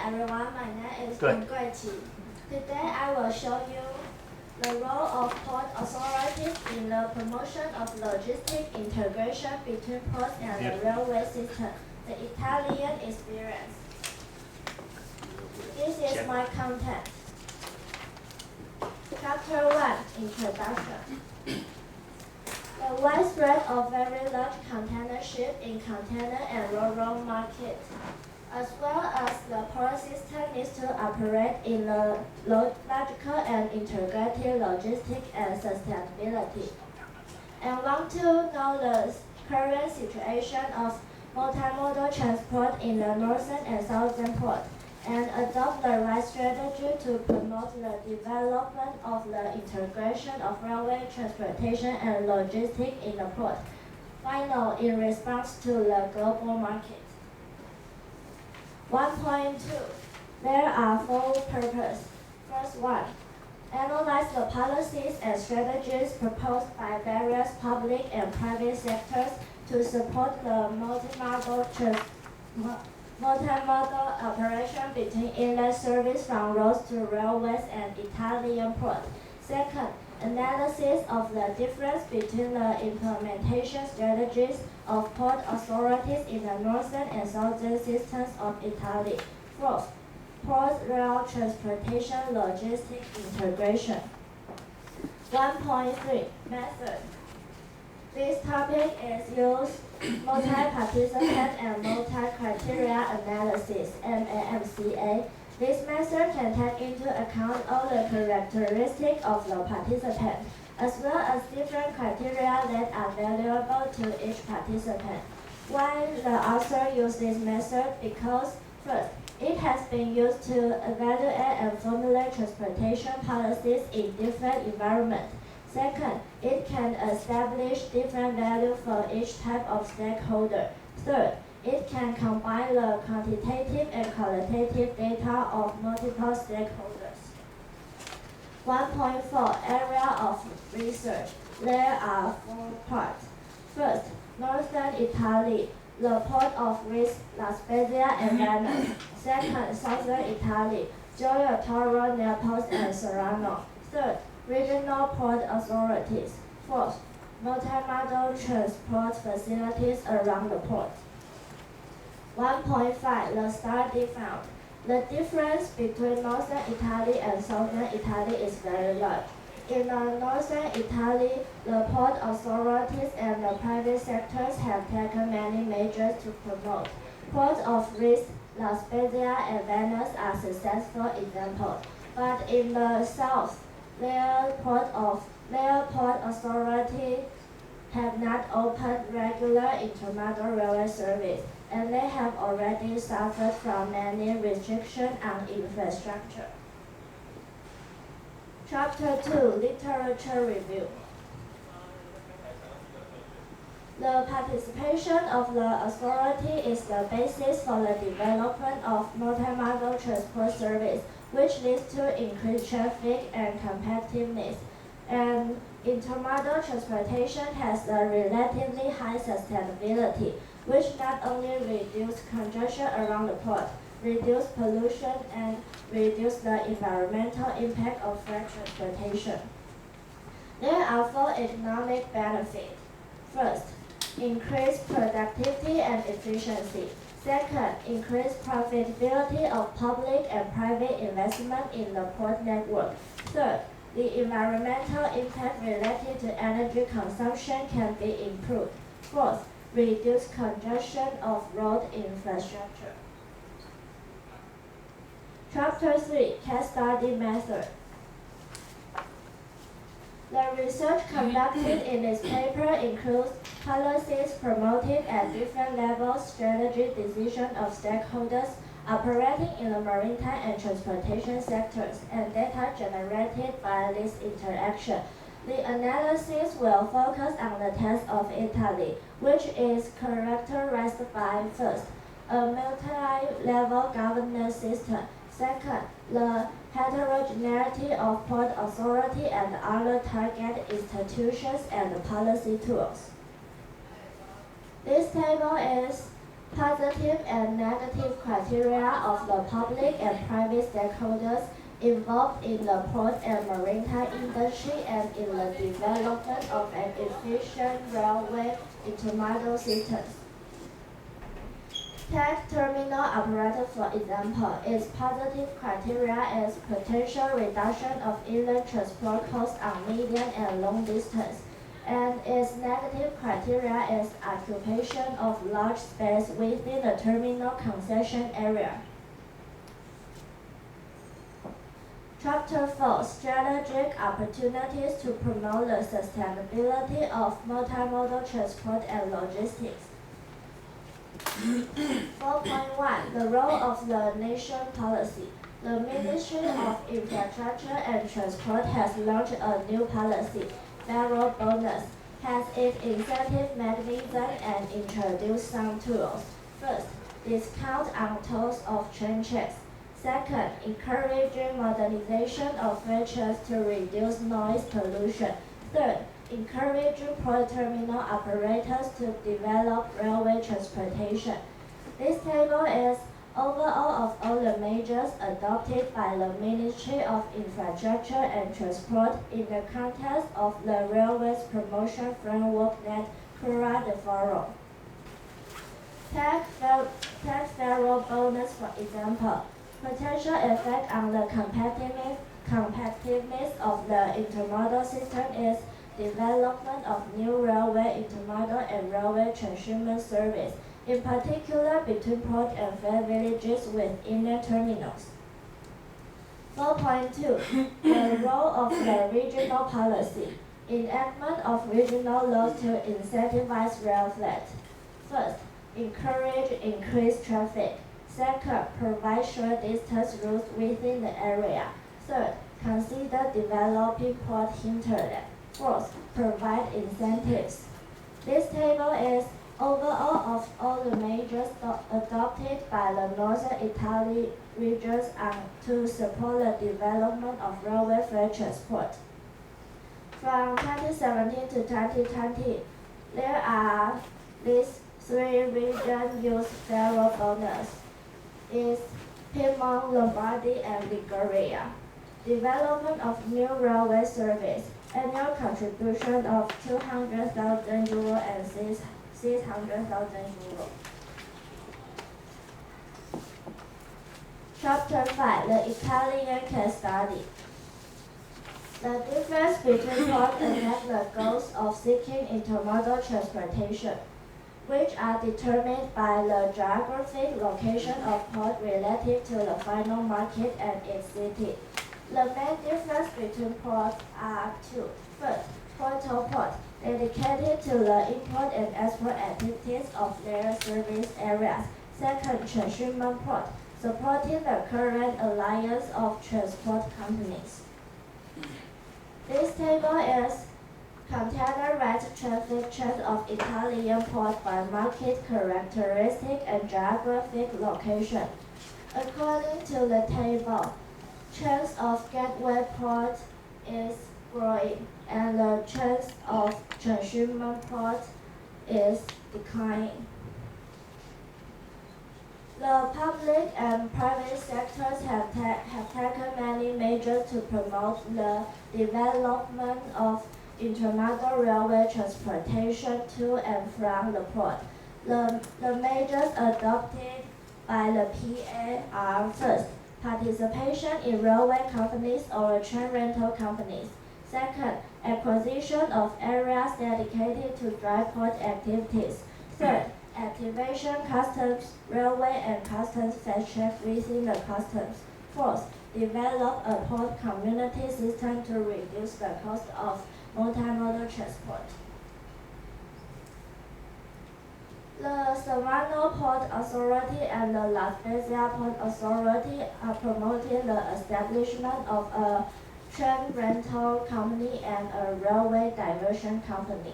everyone, my name is Gui Qi. Today I will show you the role of port authorities in the promotion of logistic integration between ports and the railway system, the Italian experience. This is my content. Chapter 1, Introduction. The widespread of very large container ships in container and ro-ro market, as well as the port system needs to operate in a logical and integrated logistics and sustainability. And want to know the current situation of multimodal transport in the northern and southern port, and adopt the right strategy to promote the development of the integration of railway transportation and logistics in the port. Finally, in response to the global market. 1.2. There are 4 purposes. First one, analyze the policies and strategies proposed by various public and private sectors to support the multimodal operation between inland service from roads to railways and Italian ports. Second, analysis of the difference between the implementation strategies of port authorities in the northern and southern systems of Italy. Fourth, port rail transportation logistic integration. 1.3 Method. This topic is used multi-participant and multi-criteria analysis, MAMCA. This method can take into account all the characteristics of the participant, as well as different criteria that are valuable to each participant. Why the author used this method? Because first, it has been used to evaluate and formulate transportation policies in different environments. Second, it can establish different values for each type of stakeholder. Third, it can combine the quantitative and qualitative data of multiple stakeholders. 1.4 Area of research. There are 4 parts. First, northern Italy, the port of Risk, La Spezia, and Venice. Second, southern Italy, Gioia Tauro, Naples, and Salerno. Third, regional port authorities. Fourth, multimodal transport facilities around the port. 1.5 The study found. The difference between northern Italy and southern Italy is very large. In northern Italy, the port authorities and the private sectors have taken many measures to promote. Ports of Risk, La Spezia, and Venice are successful examples. But in the south, their port authority have not opened regular intermodal railway service, and they have already suffered from many restrictions on infrastructure. Chapter 2 Literature Review. The participation of the authority is the basis for the development of multimodal transport service, which leads to increased traffic and competitiveness. And intermodal transportation has a relatively high sustainability, which not only reduces congestion around the port, reduce pollution, and reduce the environmental impact of freight transportation. There are 4 economic benefits. First, increased productivity and efficiency. Second, increased profitability of public and private investment in the port network. Third, the environmental impact related to energy consumption can be improved. Fourth, reduced congestion of road infrastructure. Chapter 3 Case Study Method. The research conducted in this paper includes policies promoted at different levels, strategy decision of stakeholders operating in the maritime and transportation sectors, and data generated by this interaction. The analysis will focus on the test of Italy, which is characterized by first, a multi-level governance system. Second, the heterogeneity of port authority and other target institutions and policy tools. This table is Positive and negative criteria of the public and private stakeholders involved in the port and maritime industry and in the development of an efficient railway intermodal system. Take terminal operator for example. Its positive criteria is potential reduction of inland transport costs on medium and long distance, and its negative criteria is occupation of large space within the terminal concession area. Chapter 4. Strategic opportunities to promote the sustainability of multimodal transport and logistics. 4.1. The role of the nation policy. The Ministry of Infrastructure and Transport has launched a new policy, Federal Bonus, has its incentive mechanism and introduced some tools. First, discount on tolls of train checks. Second, encouraging modernization of features to reduce noise pollution. Third, encouraging port terminal operators to develop railway transportation. This table is overall of all the measures adopted by the Ministry of Infrastructure and Transport in the context of the Railways Promotion Framework Net Cura de Foro. Take Federal Bonus for example. Potential effect on the competitiveness of the intermodal system is development of new railway intermodal and railway transshipment service, in particular between port and freight villages with inland terminals. 4.2. The role of the regional policy. Enactment of regional laws to incentivize rail freight. First, encourage increased traffic. Second, provide short distance routes within the area. Third, consider developing port hinterland. Fourth, provide incentives. This table is overall of all the measures adopted by the northern Italy regions to support the development of railway freight transport. From 2017 to 2020, there are these three regions use federal bonus. Is Piedmont, Lombardy, and Liguria. Development of new railway service. Annual contribution of €200,000 and €600,000. Chapter 5. The Italian case study. The difference between port and the goals of seeking intermodal transportation, which are determined by the geographic location of port relative to the final market and its city. The main difference between ports are two. First, port-to-port, dedicated to the import and export activities of their service areas. Second, transshipment port, supporting the current alliance of transport companies. This table is container rate traffic trends of Italian port by market characteristic and geographic location. According to the table, trends of gateway port is growing and the trends of transshipment port is declining. The public and private sectors have taken many measures to promote the development of intermodal railway transportation to and from the port. The measures adopted by the PA are first, participation in railway companies or train rental companies. Second, acquisition of areas dedicated to dry port activities. Third, activation customs, railway and customs fast track within the customs. Fourth, develop a port community system to reduce the cost of multimodal transport. The Savannah Port Authority and the La Spezia Port Authority are promoting the establishment of a train rental company and a railway diversion company.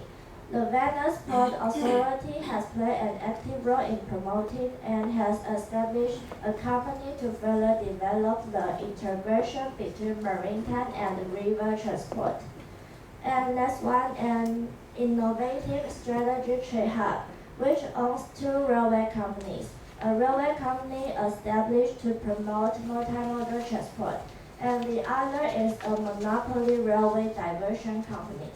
The Venice Port Authority has played an active role in promoting and has established a company to further develop the integration between maritime and river transport. And next one, an innovative strategic trade hub. which owns two railway companies. A railway company established to promote multimodal transport, and the other is a monopoly railway diversion company.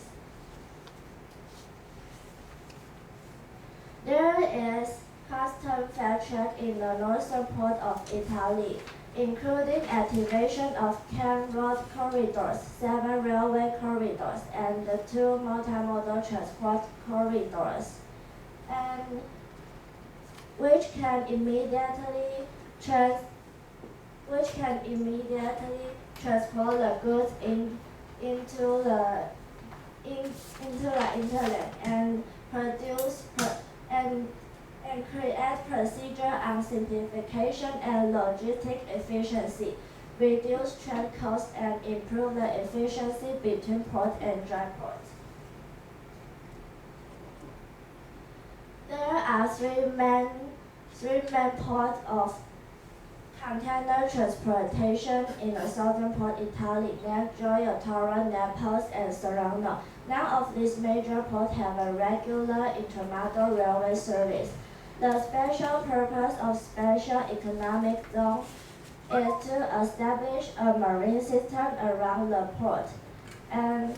There is custom fast track in the northern port of Italy, including activation of 10 road corridors, 7 railway corridors, and 2 multimodal transport corridors, and which can immediately transport the goods into the internet and and create procedure on simplification and logistic efficiency, reduce train costs, and improve the efficiency between port and dry port. There are three main ports of container transportation in the southern port Italy, named Gioia Tauro, Naples, and Salerno. None of these major ports have a regular intermodal railway service. The special purpose of special economic zone is to establish a marine system around the port, and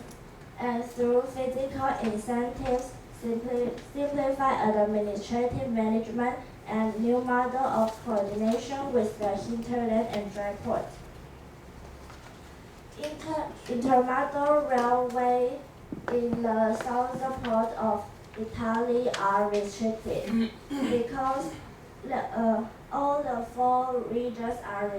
through physical incentives, simplify administrative management and new model of coordination with the hinterland and dry port. Intermodal railway in the southern port of Italy are restricted because all the 4 regions are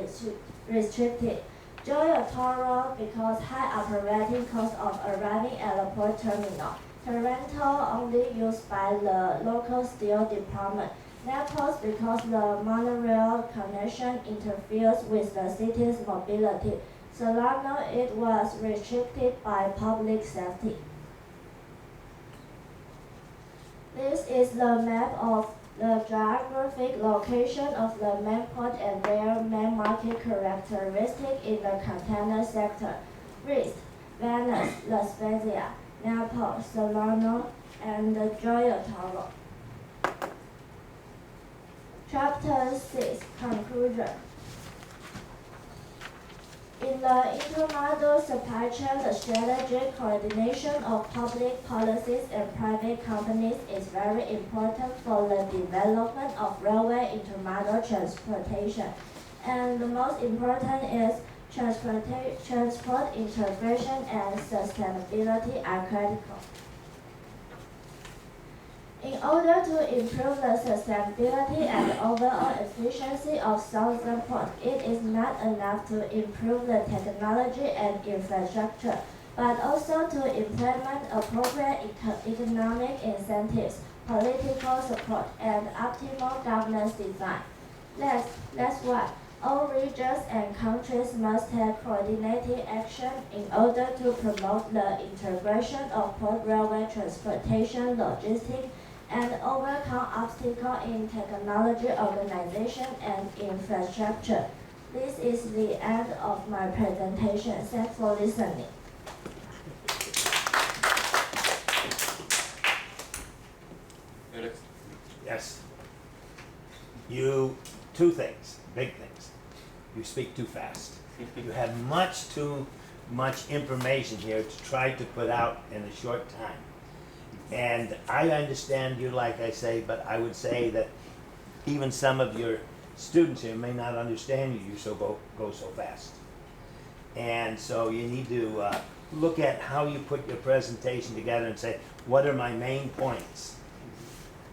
restricted. Gioia Tauro because high operating cost of arriving at the port terminal. Taranto only used by the local steel department. Naples because the monorail connection interferes with the city's mobility. Salerno, it was restricted by public safety. This is the map of the geographic location of the main port and their main market characteristic in the container sector. Greece, Venice, La Spezia, Naples, Salerno, and Gioia Tauro. Chapter 6, Conclusion. In the intermodal supply chain, the strategic coordination of public policies and private companies is very important for the development of railway intermodal transportation. And the most important is transport integration and sustainability are critical. In order to improve the sustainability and overall efficiency of southern port, it is not enough to improve the technology and infrastructure, but also to implement appropriate economic incentives, political support, and optimal governance design. That's why all regions and countries must take coordinated action in order to promote the integration of port railway transportation logistics and overcome obstacles in technology, organization, and infrastructure. This is the end of my presentation. Thanks for listening. Alex? Yes. You, 2 things, big things. You speak too fast. You have too much information here to try to put out in a short time. And I understand you, like I say, but I would say that even some of your students here may not understand you. You go so fast. And so you need to look at how you put your presentation together and say, what are my main points?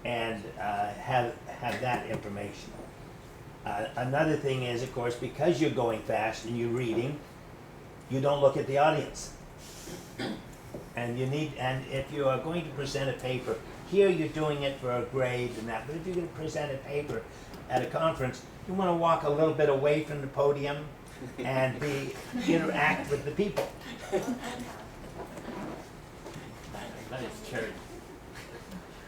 And have that information. Another thing is, of course, because you're going fast and you're reading, you don't look at the audience. And if you are going to present a paper, here you're doing it for a grade and that, but if you're going to present a paper at a conference, you want to walk a little bit away from the podium and interact with the people. That is challenging.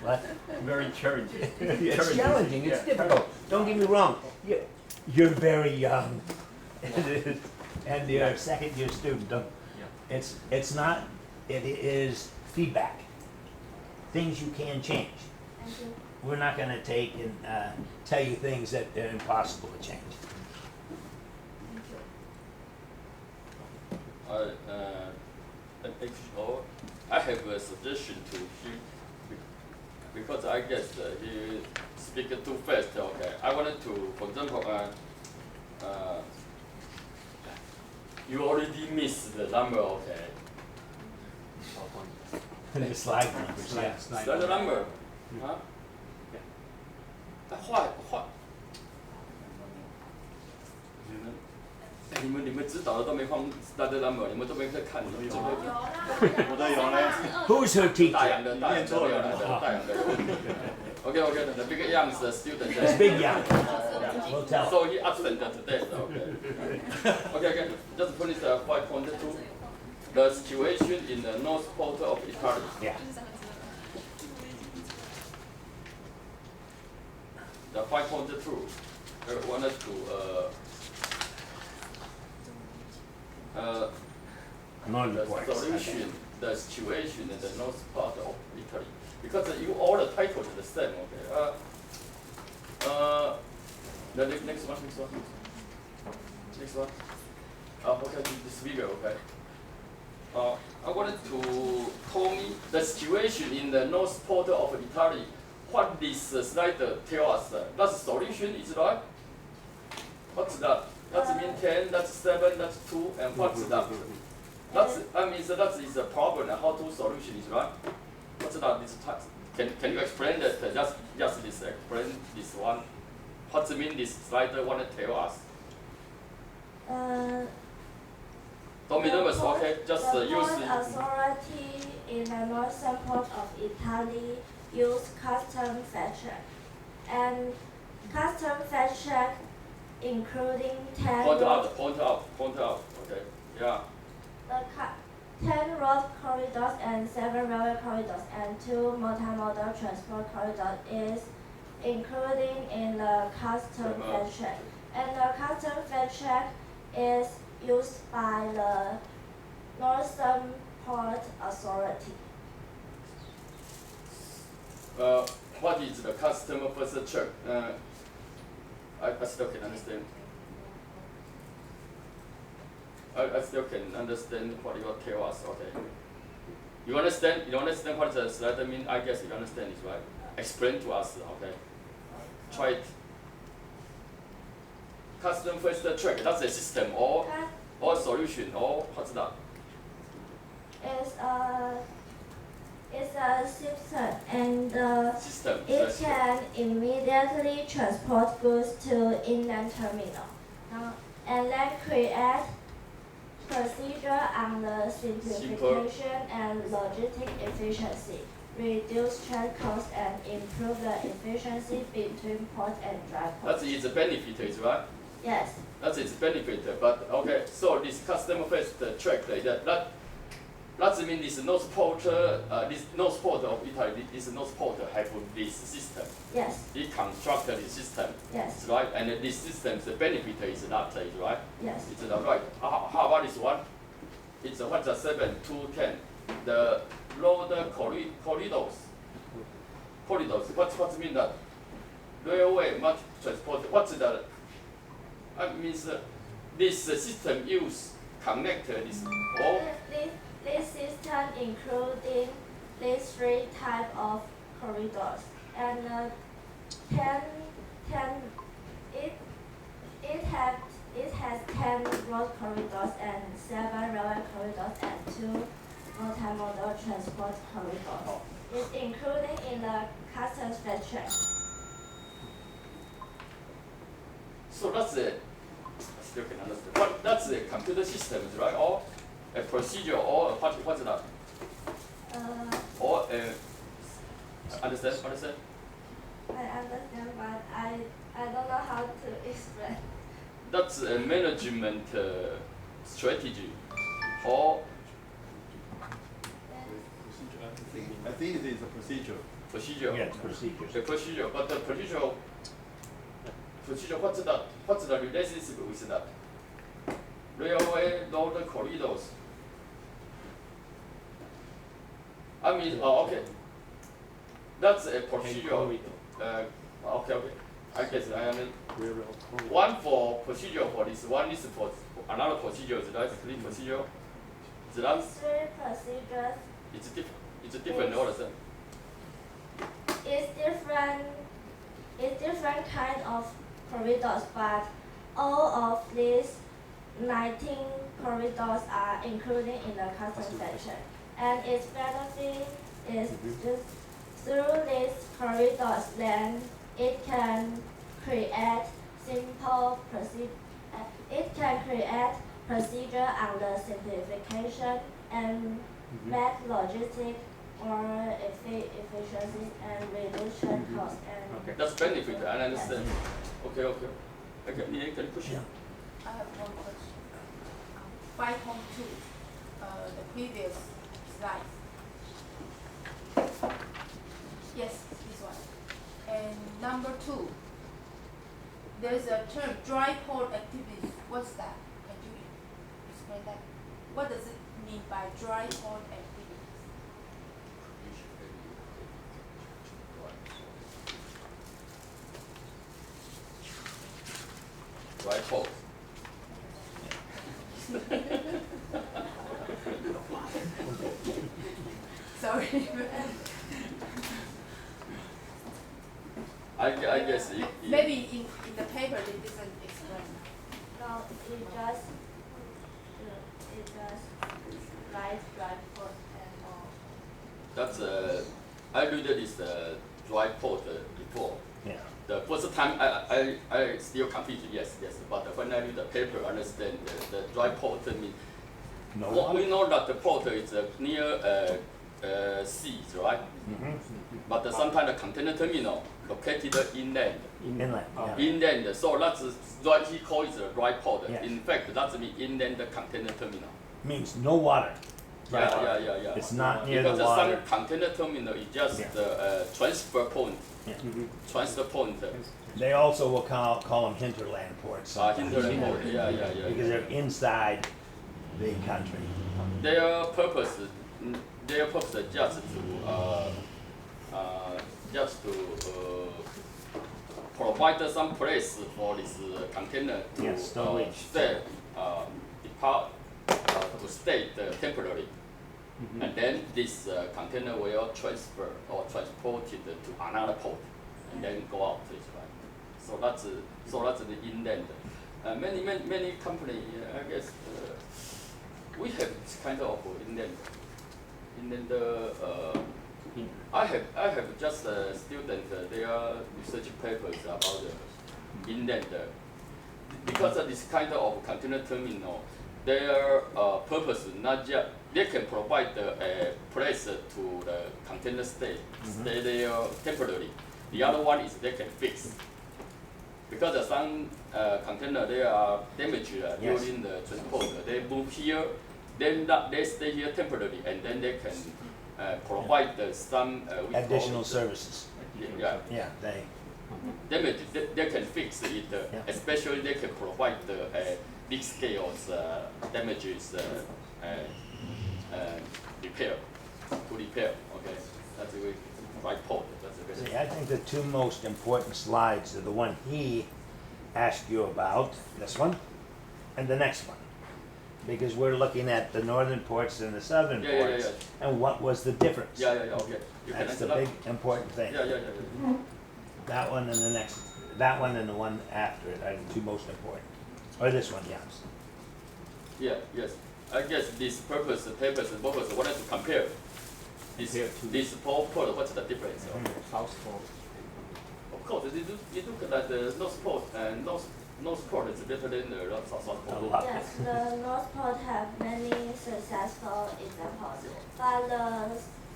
What? Very challenging. It's challenging, it's difficult. Don't get me wrong, you're very young. And you're a second-year student. It is feedback. Things you can change. Thank you. we're not gonna take and tell you things that are impossible to change. I have a suggestion to him because I guess he speak too fast. Okay, I wanted to, for example, you already missed the number. Okay, The slide numbers, yeah. is that the number? Huh? Why? 你们指导的都没放 start the number， 你们都没在看，你们怎么？我都有嘞。 Who's her 大 teacher? 洋的，大洋的，大洋的。Okay, the big young student. It's Big Yang. We'll tell. So he absent today. Okay. Just finish 5.2. The situation in the north port of Italy. Yeah. The 5.2. I wanted to the solution, the situation in the north part of Italy. Because you all the titles are the same. Okay. The next one. Okay, this video. Okay. I wanted to tell me the situation in the north port of Italy. What this slide tell us? That's solution, is right? What's that? That's mean 10, that's 7, that's 2, and what's that? That means that is a problem and how to solution is right? What's that? This can you explain that? Just this explain this one. What's mean this slide want to tell us? Don't be nervous, okay? Just the use port authority in the northern part of Italy use custom fetch check, and custom fetch check including 10 point road, out. Okay, yeah. the 10 road corridors and 7 railway corridors and 2 multimodal transport corridors is including in the custom fetch check, and the custom fetch check is used by the Northern Port Authority. What is the customer first check? I still can understand. I still can understand what you tell us. Okay. You understand? You understand what the slide mean? I guess you understand it, right? Explain to us. Okay. Try it. Custom first check. That's a system or solution or what's that? It's a system, and System. it can immediately transport goods to inland terminal, and then create procedure on the simplification and logistic efficiency, reduce trade costs, and improve the efficiency between port and dry port. That's its benefit, is right? Yes. That's its benefit, but okay. So this customer first track that means this north port of Italy, this north port have this system. Yes. It constructed this system. Yes. Right, and this system's benefit is that, right? Yes. It's right. How about this one? It's what's the 7 to 10? The road corridors. What's mean that? Railway much transport. What's the? Means this system use connect this all. This system including these 3 type of corridors, and it has 10 road corridors and 7 railway corridors and 2 multimodal transport corridors. It's included in the customs fetch check. So that's I still can understand. But that's a computer system, right? Or a procedure, or what's that? Or understand? I understand, but I don't know how to explain. That's a management strategy, or I think it is a procedure. procedure. Yes, procedures. The procedure, but the procedure, what's that? What's the relationship with that? Railway road corridors. I mean, okay. That's a procedure. Okay. I guess I am. One for procedure for this, one is for another procedure. Right? Three procedure. That Three procedures it's different. It's different all the same. It's different kind of corridors, but all of these 19 corridors are included in the custom section. And its benefit is just through these corridors, then it can create simple procedure under simplification and make logistic or efficiency and reduction cost. And Okay, that's benefit. I understand. Okay. Okay, you can push it. I have one question. 5.2, the previous slide. Yes, this one. And number 2, there's a term, dry port activities. What's that? Can you explain that? What does it mean by dry port activities? Dry port. Sorry. I guess Maybe in the paper they didn't explain. no, it just write dry port and all. that's I read this dry port before. Yeah. The first time I still confused, yes, but when I read the paper, I understand the dry port means. No Well, water? we know that the port is near seas, right? But sometimes the container terminal located inland. Inland, yeah. Inland, so that's why he calls it a dry port. Yes. In fact, that's mean inland container terminal. Means no water. Yeah. It's not near the Because water. some container terminal is just Yeah. the transfer point. Yeah. Transfer point. They also will call them hinterland ports. sometimes. Hinterland port. Yeah. Because they're inside the country. Their purpose is just to provide some place for this container to Yes, storage. stay, depart, to stay temporarily. And then this container will transfer or transported to another port and then go out. So that's the inland. Many companies, I guess, we have this kind of inland. I have just a student. Their research papers about the inland. Because of this kind of container terminal, their purpose not just they can provide a place to the container stay there temporarily. The other one is they can fix. Because some container they are damaged Yes. during the transport. They move here, then they stay here temporarily, and then they can provide some we Additional call it, services. Yeah, Yeah, they, damage they can fix it. Yeah. Especially they can provide big scales damages repair to repair. Okay, that's the way right port. That's the best. see, I think the two most important slides are the one he asked you about, this one, and the next one. Because we're looking at the northern ports and the southern Yeah, yeah, ports, and what was the difference? Yeah. Okay. You can That's answer the that. big important thing. Yeah. That one and the next, that one and the one after it are the two most important. Or this one, yes. Yeah, yes. I guess this purpose, wanted to compare this four port. What's the difference? Of course, you look at the North Port and North Port is better than the South A Port. lot. Yes, the North Port have many successful examples, but the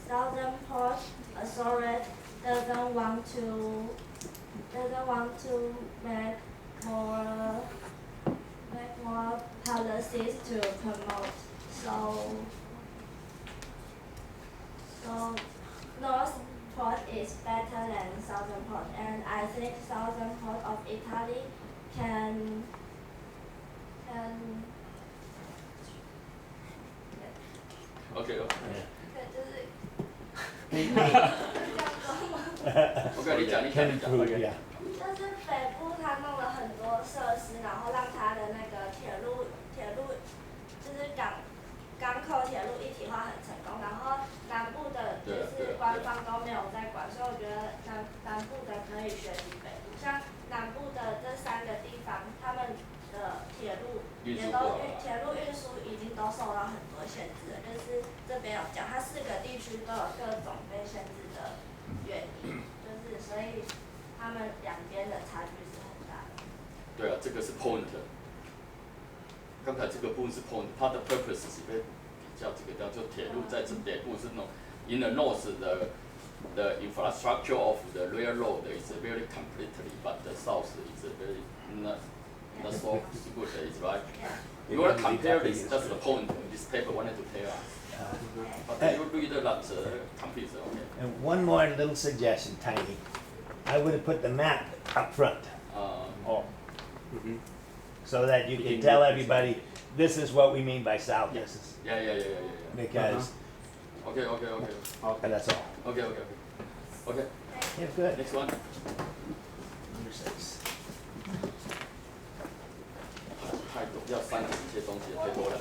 Southern Port Authority doesn't want to make more policies to promote. So North Port is better than Southern Port, and I think Southern Port of Italy can Okay. OK， 你讲， can improve, yeah. 就是北部它弄了很多设施，然后让它的那个铁路就是港口铁路一体化很成功，然后南部的就是官方都没有在管，所以我觉得南部的可以学习北部，像南部的这3个地方，他们的铁路铁路运输已经都受到很多限制了，就是这边有讲，它4个地区都有各种被限制的原因，就是所以他们两边的差距是很大的。对啊，这个是 point。刚才这个部分是 point， 它的 purpose 是被比较这个叫做铁路在这北部是那种 in the north the infrastructure of the railroad is very completely, but the south is very not so good, is right? You want to compare this? That's the point this paper wanted to tell us. But you read a lot computer, okay? And one more little suggestion, tiny. I would have put the map up front so that you can tell everybody this is what we mean by south. This is Yeah. because Okay. and that's all. Okay. Yeah, good. Next one. Number 6. 太多，要删减一些东西，太多了。